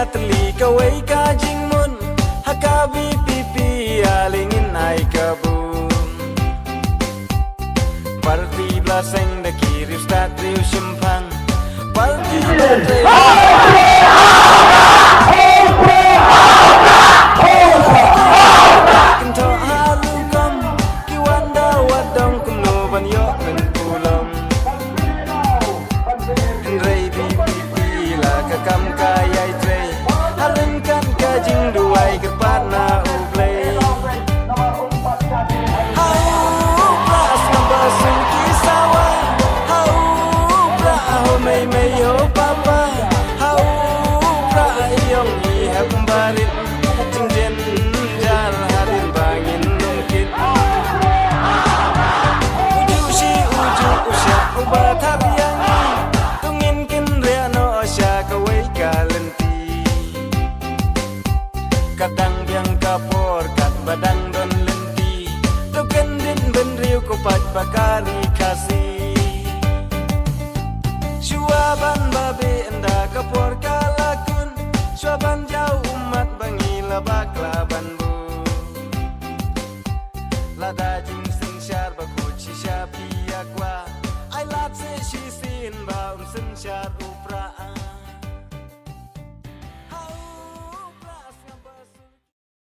Teli kawai kajing mun hakabi pipi alingin ai kabun parti blaseng de kiri stat riu simpang parti blaseng kento halukam kiwanda wadong kuno banyo ben pulam rei pipi la kakam kayai trei halengkan kajing duai kerpana ublei hau pras nambasung kisawa hau pra ho mei mei yo papa hau pra yong i hambarit jingjen jar hadir bangin mungkin uju si uju usya ubatar yang tungin kin reano asya kawai kalenti kadang biang kapor kat badang don lenti tuken din ben riu kopat bakari kasih syuaban babe enda kapor kalakun syuaban jauh umat bangi labak laban bu lada